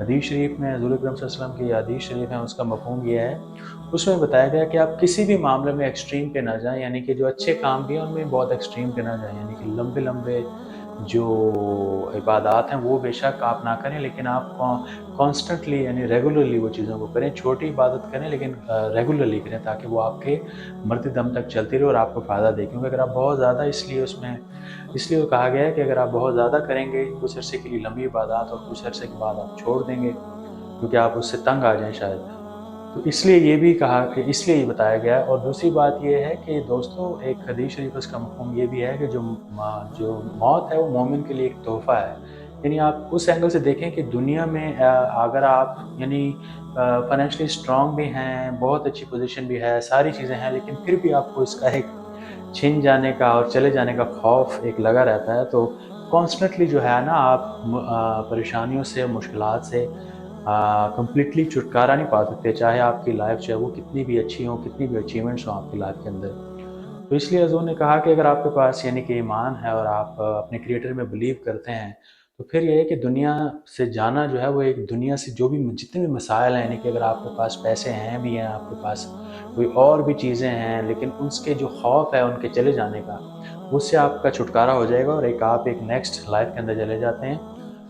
حدیث شریف میں حضور اکرم صلی اللہ علیہ وسلم کی حدیث شریف ہے، اس کا مفہوم یہ ہے، اس میں بتایا گیا کہ آپ کسی بھی معاملے میں ایکسٹریم پہ نہ جائیں، یعنی کہ جو اچھے کام بھی ہیں ان میں بہت ایکسٹریم پہ نہ جائیں، یعنی کہ لمبے لمبے جو عبادات ہیں وہ بے شک آپ نہ کریں، لیکن آپ کانسٹنٹلی یعنی ریگولرلی وہ چیزوں کو کریں، چھوٹی عبادت کریں لیکن ریگولرلی کریں تاکہ وہ آپ کے مرتے دم تک چلتی رہے اور آپ کو فائدہ دے، کیونکہ اگر آپ بہت زیادہ اس لیے وہ کہا گیا ہے کہ اگر آپ بہت زیادہ کریں گے کچھ عرصے کے لیے لمبی عبادات اور کچھ عرصے کے بعد آپ چھوڑ دیں گے کیونکہ آپ اس سے تنگ آ جائیں شاید، تو اس لیے یہ بھی کہا کہ اس لیے یہ بتایا گیا ہے۔ اور دوسری بات یہ ہے کہ دوستو ایک حدیث شریف اس کا مفہوم یہ بھی ہے کہ جو موت ہے وہ مومن کے لیے ایک تحفہ ہے، یعنی آپ اس اینگل سے دیکھیں کہ دنیا میں اگر آپ یعنی فائنینشلی اسٹرانگ بھی ہیں، بہت اچھی پوزیشن بھی ہے، ساری چیزیں ہیں، لیکن پھر بھی آپ کو اس کا ایک چھن جانے کا اور چلے جانے کا خوف ایک لگا رہتا ہے، تو کانسٹنٹلی جو ہے نا آپ پریشانیوں سے، مشکلات سے کمپلیٹلی چھٹکارا نہیں پا سکتے، چاہے آپ کی لائف چاہے وہ کتنی بھی اچھی ہوں، کتنی بھی اچیومنٹس ہوں آپ کی لائف کے اندر۔ تو اس لیے حضور نے کہا کہ اگر آپ کے پاس یعنی کہ ایمان ہے اور آپ اپنے کریٹر میں بلیو کرتے ہیں، تو پھر یہ ہے کہ دنیا سے جانا جو ہے وہ ایک دنیا سے جو بھی جتنے بھی مسائل ہیں، یعنی کہ اگر آپ کے پاس پیسے ہیں بھی ہیں، آپ کے پاس کوئی اور بھی چیزیں ہیں، لیکن اس کے جو خوف ہے ان کے چلے جانے کا، اس سے آپ کا چھٹکارا ہو جائے گا اور آپ ایک نیکسٹ لائف کے اندر چلے جاتے ہیں۔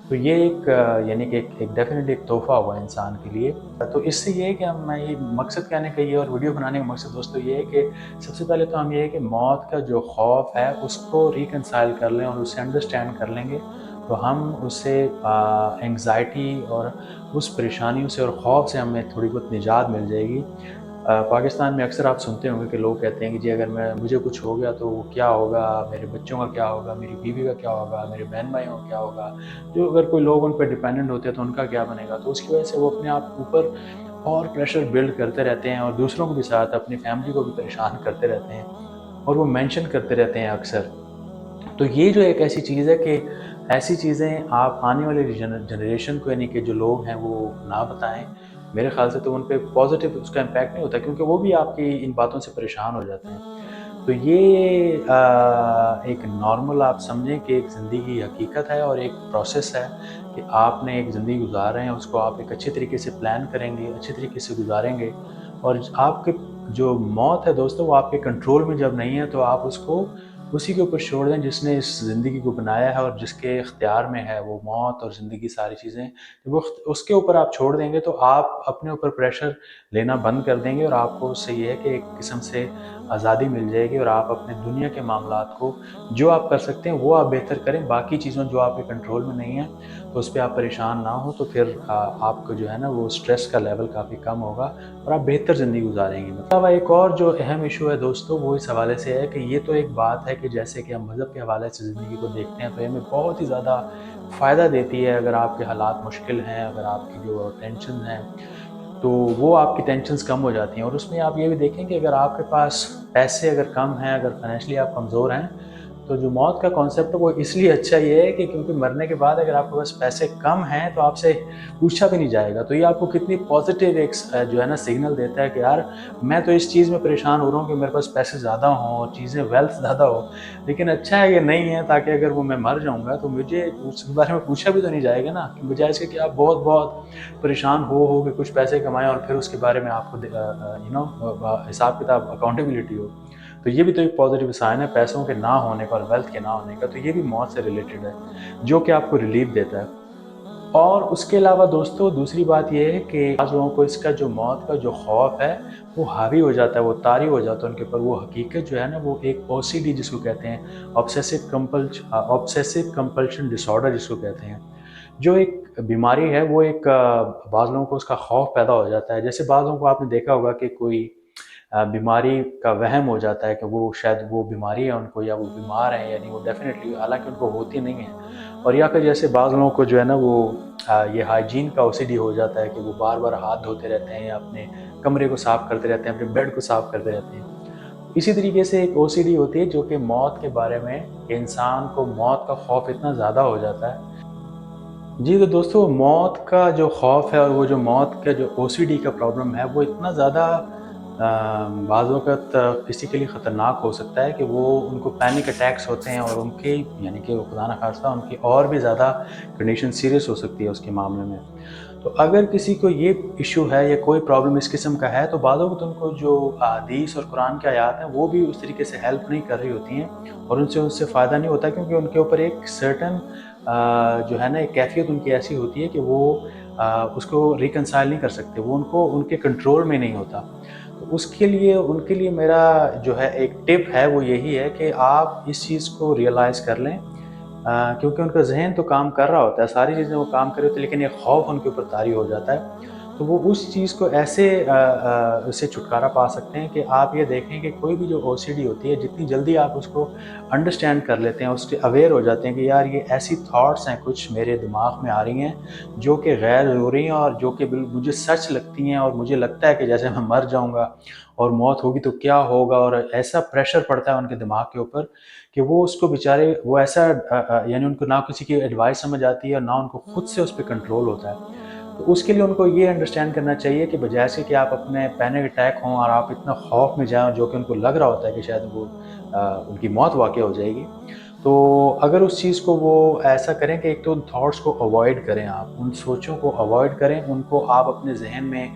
تو یہ ایک یعنی کہ ایک ڈیفینیٹلی ایک تحفہ ہوا ہے انسان کے لیے۔ تو اس سے یہ ہے کہ میں یہ مقصد کہنے کا یہ اور ویڈیو بنانے کا مقصد دوستو یہ ہے کہ سب سے پہلے تو ہم یہ ہے کہ موت کا جو خوف ہے اس کو ریکنسائل کر لیں اور اسے انڈرسٹینڈ کر لیں گے، تو ہم اس سے انگزائٹی اور اس پریشانیوں سے اور خوف سے ہمیں تھوڑی بہت نجات مل جائے گی۔ پاکستان میں اکثر آپ سنتے ہوں گے کہ لوگ کہتے ہیں کہ جی اگر مجھے کچھ ہو گیا تو کیا ہوگا، میرے بچوں کا کیا ہوگا، میری بیوی کا کیا ہوگا، میرے بہن بھائیوں کا کیا ہوگا، جو اگر کوئی لوگ ان پہ ڈیپینڈنٹ ہوتے ہیں تو ان کا کیا بنے گا، تو اس کی وجہ سے وہ اپنے آپ اوپر اور پریشر بلڈ کرتے رہتے ہیں اور دوسروں کو بھی ساتھ اپنی فیملی کو بھی پریشان کرتے رہتے ہیں اور وہ مینشن کرتے رہتے ہیں اکثر۔ تو یہ جو ایک ایسی چیز ہے کہ ایسی چیزیں آپ آنے والے جنریشن کو یعنی کہ جو لوگ ہیں وہ نہ بتائیں، میرے خیال سے تو ان پہ پازیٹیو اس کا امپیکٹ نہیں ہوتا کیونکہ وہ بھی آپ کی ان باتوں سے پریشان ہو جاتے ہیں۔ تو یہ ایک نارمل آپ سمجھیں کہ ایک زندگی حقیقت ہے اور ایک پروسیس ہے کہ آپ نے ایک زندگی گزار رہے ہیں، اس کو آپ ایک اچھے طریقے سے پلان کریں گے، اچھے طریقے سے گزاریں گے، اور آپ کے جو موت ہے دوستو وہ آپ کے کنٹرول میں جب نہیں ہے تو آپ اس کو اسی کے اوپر چھوڑ دیں جس نے اس زندگی کو بنایا ہے اور جس کے اختیار میں ہے وہ موت اور زندگی ساری چیزیں، وہ اس کے اوپر آپ چھوڑ دیں گے تو آپ اپنے اوپر پریشر لینا بند کر دیں گے اور آپ کو اس سے یہ ہے کہ ایک قسم سے آزادی مل جائے گی اور آپ اپنے دنیا کے معاملات کو جو آپ کر سکتے ہیں وہ آپ بہتر کریں، باقی چیزوں جو آپ کے کنٹرول میں نہیں ہیں تو اس پہ آپ پریشان نہ ہوں، تو پھر آپ کو جو ہے نا وہ سٹریس کا لیول کافی کم ہوگا اور آپ بہتر زندگی گزاریں گے۔ مطلب ایک اور جو اہم ایشو ہے دوستو وہ اس حوالے سے ہے کہ یہ تو ایک بات ہے کہ جیسے کہ ہم مذہب کے حوالے سے زندگی کو دیکھتے ہیں تو یہ ہمیں بہت ہی زیادہ فائدہ دیتی ہے اگر آپ کے حالات مشکل ہیں، اگر آپ کی جو ٹینشن ہیں تو وہ آپ کی ٹینشنز کم ہو جاتی ہیں، اور اس میں آپ یہ بھی دیکھیں کہ اگر آپ کے پاس پیسے اگر کم ہیں، اگر فائنینشلی آپ کمزور ہیں، تو جو موت کا کانسیپٹ ہے وہ اس لیے اچھا یہ ہے کہ کیونکہ مرنے کے بعد اگر آپ کے پاس پیسے کم ہیں تو آپ سے پوچھا بھی نہیں جائے گا، تو یہ آپ کو کتنی پازیٹیو ایک جو ہے نا سگنل دیتا ہے کہ یار میں تو اس چیز میں پریشان ہو رہا ہوں کہ میرے پاس پیسے زیادہ ہوں اور چیزیں ویلتھ زیادہ ہو، لیکن اچھا ہے کہ نہیں ہے تاکہ اگر وہ میں مر جاؤں گا تو مجھے اس کے بارے میں پوچھا بھی تو نہیں جائے گا نا، بجائے اس کے کہ آپ بہت پریشان ہو کہ کچھ پیسے کمائیں اور پھر اس کے بارے میں آپ کو حساب کتاب اکاؤنٹیبلٹی ہو۔ تو یہ بھی تو ایک پازیٹیو سائن ہے پیسوں کے نہ ہونے کا اور ویلتھ کے نہ ہونے کا، تو یہ بھی موت سے ریلیٹڈ ہے جو کہ آپ کو ریلیف دیتا ہے۔ اور اس کے علاوہ دوستو دوسری بات یہ ہے کہ بعض لوگوں کو اس کا جو موت کا جو خوف ہے وہ حاوی ہو جاتا ہے، وہ طاری ہو جاتا ہے ان کے اوپر، وہ حقیقت جو ہے نا وہ ایک OCD جس کو کہتے ہیں، آبسیسو کمپلشن ڈس آرڈر جس کو کہتے ہیں، جو ایک بیماری ہے وہ ایک بعض لوگوں کو اس کا خوف پیدا ہو جاتا ہے۔ جیسے بعض لوگوں کو آپ نے دیکھا ہوگا کہ کوئی بیماری کا وہم ہو جاتا ہے کہ وہ شاید وہ بیماری ہے ان کو یا وہ بیمار ہیں، یعنی وہ ڈیفینیٹلی حالانکہ ان کو ہوتی نہیں ہے، اور یا پھر جیسے بعض لوگوں کو جو ہے نا وہ یہ ہائیجین کا OCD ہو جاتا ہے کہ وہ بار بار ہاتھ دھوتے رہتے ہیں یا اپنے کمرے کو صاف کرتے رہتے ہیں، اپنے بیڈ کو صاف کرتے رہتے ہیں۔ اسی طریقے سے ایک OCD ہوتی ہے جو کہ موت کے بارے میں انسان کو موت کا خوف اتنا زیادہ ہو جاتا ہے۔ جی تو دوستو موت کا جو خوف ہے اور وہ جو موت کا جو OCD کا پرابلم ہے وہ اتنا زیادہ بعض وقت کسی کے لیے خطرناک ہو سکتا ہے کہ وہ ان کو پینک اٹیکس ہوتے ہیں اور ان کی یعنی کہ خدا نخواستہ ان کی اور بھی زیادہ کنڈیشن سیریس ہو سکتی ہے اس کے معاملے میں. تو اگر کسی کو یہ ایشو ہے یا کوئی پرابلم اس قسم کا ہے تو بعض وقت ان کو جو حدیث اور قرآن کے آیات ہیں وہ بھی اس طریقے سے ہیلپ نہیں کر رہی ہوتی ہیں اور ان سے فائدہ نہیں ہوتا کیونکہ ان کے اوپر ایک سرٹن جو ہے نا ایک کیفیت ان کی ایسی ہوتی ہے کہ وہ اس کو ریکنسائل نہیں کر سکتے, وہ ان کے کنٹرول میں نہیں ہوتا. تو اس کے لیے ان کے لیے میرا جو ہے ایک ٹپ ہے وہ یہی ہے کہ آپ اس چیز کو ریئلائز کر لیں, کیونکہ ان کا ذہن تو کام کر رہا ہوتا ہے, ساری چیزیں وہ کام کر رہے ہوتے ہیں, لیکن ایک خوف ان کے اوپر طاری ہو جاتا ہے. تو وہ اس چیز کو ایسے اس سے چھٹکارا پا سکتے ہیں کہ آپ یہ دیکھیں کہ کوئی بھی جو او سی ڈی ہوتی ہے جتنی جلدی آپ اس کو انڈرسٹینڈ کر لیتے ہیں, اس کے اویئر ہو جاتے ہیں کہ یار یہ ایسی تھاٹس ہیں کچھ میرے دماغ میں آ رہی ہیں جو کہ غیر ضروری ہیں اور جو کہ مجھے سچ لگتی ہیں, اور مجھے لگتا ہے کہ جیسے میں مر جاؤں گا اور موت ہوگی تو کیا ہوگا, اور ایسا پریشر پڑتا ہے ان کے دماغ کے اوپر کہ وہ اس کو بیچارے وہ ایسا یعنی ان کو نہ کسی کی ایڈوائس سمجھ آتی ہے اور نہ ان کو خود سے اس پہ کنٹرول ہوتا ہے. تو اس کے لیے ان کو یہ انڈرسٹینڈ کرنا چاہیے کہ بجائے سے کہ آپ اپنے پینک اٹیک ہوں اور آپ اتنا خوف میں جائیں جو کہ ان کو لگ رہا ہوتا ہے کہ شاید وہ ان کی موت واقع ہو جائے گی, تو اگر اس چیز کو وہ ایسا کریں کہ ایک تو ان تھاٹس کو اوائڈ کریں, آپ ان سوچوں کو اوائڈ کریں, ان کو آپ اپنے ذہن میں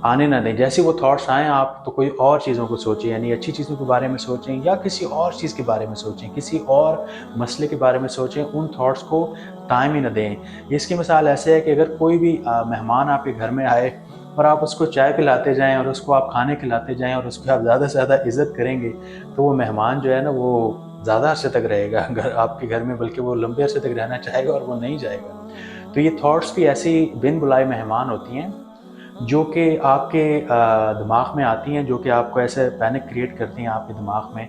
آنے نہ دیں. جیسے وہ تھاٹس آئیں آپ تو کوئی اور چیزوں کو سوچیں, یعنی اچھی چیزوں کے بارے میں سوچیں یا کسی اور چیز کے بارے میں سوچیں, کسی اور مسئلے کے بارے میں سوچیں, ان تھاٹس کو ٹائم ہی نہ دیں. اس کی مثال ایسے ہے کہ اگر کوئی بھی مہمان آپ کے گھر میں آئے اور آپ اس کو چائے پلاتے جائیں اور اس کو آپ کھانے کھلاتے جائیں اور اس کو آپ زیادہ سے زیادہ عزت کریں گے تو وہ مہمان جو ہے نا وہ زیادہ عرصے تک رہے گا آپ کے گھر میں, بلکہ وہ لمبے عرصے تک رہنا چاہے گا اور وہ نہیں جائے گا. تو یہ تھاٹس بھی ایسی بن بلائے مہمان ہوتی ہیں جو کہ آپ کے دماغ میں آتی ہیں, جو کہ آپ کو ایسے پینک کریٹ کرتی ہیں آپ کے دماغ میں.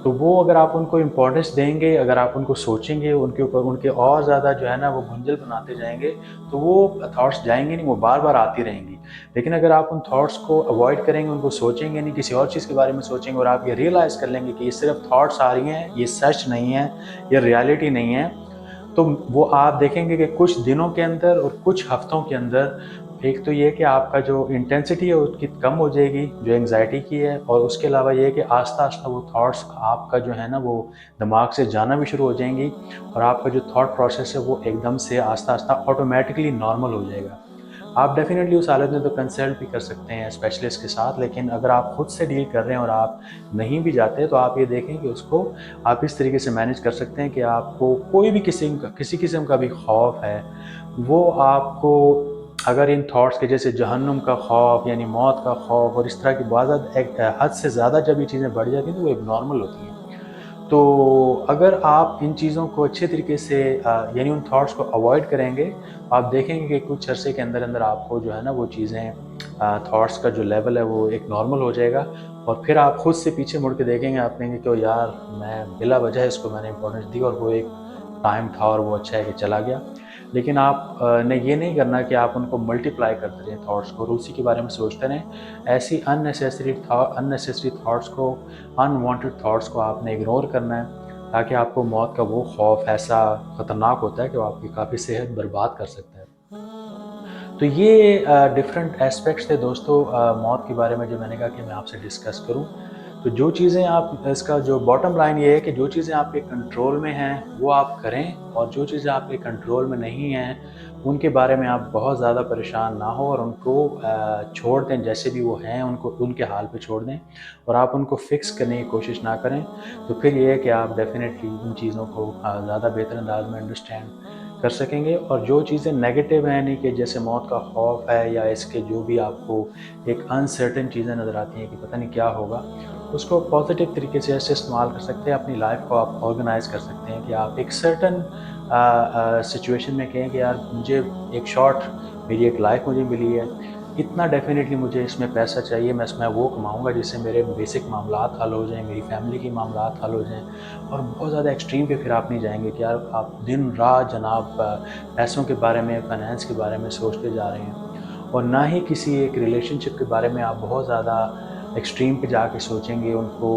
تو وہ اگر آپ ان کو امپورٹنس دیں گے, اگر آپ ان کو سوچیں گے ان کے اوپر, ان کے اور زیادہ جو ہے نا وہ گنجل بناتے جائیں گے تو وہ تھاٹس جائیں گے نہیں, وہ بار بار آتی رہیں گی. لیکن اگر آپ ان تھاٹس کو اوائڈ کریں گے, ان کو سوچیں گے نہیں, کسی اور چیز کے بارے میں سوچیں گے اور آپ یہ ریئلائز کر لیں گے کہ یہ صرف تھاٹس آ رہی ہیں, یہ سچ نہیں ہے, یہ ریالٹی نہیں ہے, تو وہ آپ دیکھیں گے کہ کچھ دنوں کے اندر اور کچھ ہفتوں کے اندر ایک تو یہ کہ آپ کا جو انٹینسٹی ہے اس کی کم ہو جائے گی جو انگزائٹی کی ہے, اور اس کے علاوہ یہ کہ آہستہ آہستہ وہ تھاٹس آپ کا جو ہے نا وہ دماغ سے جانا بھی شروع ہو جائیں گی, اور آپ کا جو تھاٹ پروسیس ہے وہ ایک دم سے آہستہ آہستہ آٹومیٹکلی نارمل ہو جائے گا. آپ ڈیفینیٹلی اس حالت میں تو کنسلٹ بھی کر سکتے ہیں اسپیشلسٹ کے ساتھ, لیکن اگر آپ خود سے ڈیل کر رہے ہیں اور آپ نہیں بھی جاتے تو آپ یہ دیکھیں کہ اس کو آپ اس طریقے سے مینیج کر سکتے ہیں کہ آپ کو کوئی بھی کسی قسم کا بھی خوف ہے وہ آپ کو اگر ان تھاٹس کے جیسے جہنم کا خوف یعنی موت کا خوف اور اس طرح کی بعض ایک حد سے زیادہ جب یہ چیزیں بڑھ جاتی ہیں تو وہ ایک نارمل ہوتی ہیں. تو اگر آپ ان چیزوں کو اچھے طریقے سے یعنی ان تھاٹس کو اوائڈ کریں گے, آپ دیکھیں گے کہ کچھ عرصے کے اندر اندر آپ کو جو ہے نا وہ چیزیں تھاٹس کا جو لیول ہے وہ ایک نارمل ہو جائے گا, اور پھر آپ خود سے پیچھے مڑ کے دیکھیں گے, آپ کہیں گے کہ یار میں بلا وجہ اس کو میں نے امپورٹنس دی اور وہ ایک ٹائم تھا اور وہ اچھا ہے کہ چلا گیا. لیکن آپ نے یہ نہیں کرنا کہ آپ ان کو ملٹیپلائی کرتے رہیں تھاٹس کو اور اسی کے بارے میں سوچتے رہیں. ایسی اننیسیسری تھاٹس کو, انوانٹیڈ تھاٹس کو آپ نے اگنور کرنا ہے, تاکہ آپ کو موت کا وہ خوف ایسا خطرناک ہوتا ہے کہ وہ آپ کی کافی صحت برباد کر سکتا ہے. تو یہ ڈفرینٹ اسپیکٹس تھے دوستو موت کے بارے میں جو میں نے کہا کہ میں آپ سے ڈسکس کروں. تو جو چیزیں آپ اس کا جو باٹم لائن یہ ہے کہ جو چیزیں آپ کے کنٹرول میں ہیں وہ آپ کریں, اور جو چیزیں آپ کے کنٹرول میں نہیں ہیں ان کے بارے میں آپ بہت زیادہ پریشان نہ ہو اور ان کو چھوڑ دیں جیسے بھی وہ ہیں, ان کو ان کے حال پہ چھوڑ دیں اور آپ ان کو فکس کرنے کی کوشش نہ کریں. تو پھر یہ ہے کہ آپ ڈیفینیٹلی ان چیزوں کو زیادہ بہتر انداز میں انڈرسٹینڈ کر سکیں گے. اور جو چیزیں نیگیٹو ہیں یعنی کہ جیسے موت کا خوف ہے یا اس کے جو بھی آپ کو ایک انسرٹن چیزیں نظر آتی ہیں کہ پتہ نہیں کیا ہوگا, اس کو پازیٹیو طریقے سے ایسے استعمال کر سکتے ہیں, اپنی لائف کو آپ آرگنائز کر سکتے ہیں کہ آپ ایک سرٹن سچویشن میں کہیں کہ یار مجھے ایک شارٹ میری ایک لائف مجھے ملی ہے, اتنا ڈیفینیٹلی مجھے اس میں پیسہ چاہیے, میں اس میں وہ کماؤں گا جس سے میرے بیسک معاملات حل ہو جائیں, میری فیملی کی معاملات حل ہو جائیں. اور بہت زیادہ ایکسٹریم پہ پھر آپ نہیں جائیں گے کہ یار آپ دن رات جناب پیسوں کے بارے میں, فائنینس کے بارے میں سوچتے جا رہے ہیں, اور نہ ہی کسی ایک ریلیشن شپ کے بارے میں آپ بہت زیادہ ایکسٹریم پہ جا کے سوچیں گے ان کو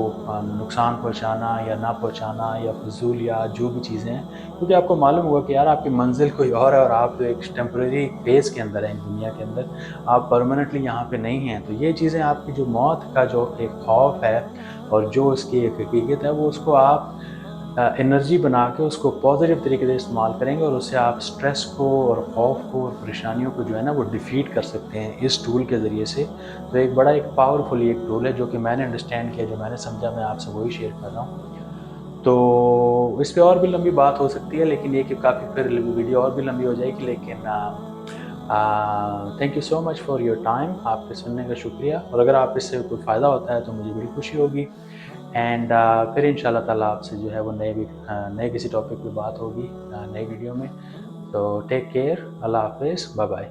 نقصان پہنچانا یا نہ پہنچانا یا فضول یا جو بھی چیزیں ہیں، کیونکہ آپ کو معلوم ہوگا کہ یار آپ کی منزل کوئی اور ہے اور آپ تو ایک ٹیمپریری فیز کے اندر ہیں دنیا کے اندر، آپ پرماننٹلی یہاں پہ نہیں ہیں. تو یہ چیزیں آپ کی جو موت کا جو ایک خوف ہے اور جو اس کی ایک حقیقت ہے، وہ اس کو آپ انرجی بنا کے اس کو پازیٹیو طریقے سے استعمال کریں گے اور اس سے آپ سٹریس کو اور خوف کو اور پریشانیوں کو جو ہے نا وہ ڈیفیٹ کر سکتے ہیں اس ٹول کے ذریعے سے. تو ایک بڑا ایک پاورفل ایک ٹول ہے جو کہ میں نے انڈرسٹینڈ کیا، جو میں نے سمجھا، میں آپ سے وہی شیئر کر رہا ہوں. تو اس پہ اور بھی لمبی بات ہو سکتی ہے، لیکن یہ کہ کافی پھر ویڈیو اور بھی لمبی ہو جائے گی. لیکن thank you so much for your time. آپ کے سننے کا شکریہ، اور اگر آپ اس سے کوئی فائدہ ہوتا ہے تو مجھے بڑی خوشی ہوگی. اینڈ پھر ان شاء اللہ تعالیٰ آپ سے جو ہے وہ نئے کسی ٹاپک پہ بات ہوگی نئی ویڈیو میں. تو ٹیک کیئر، اللہ حافظ، بائے بائے.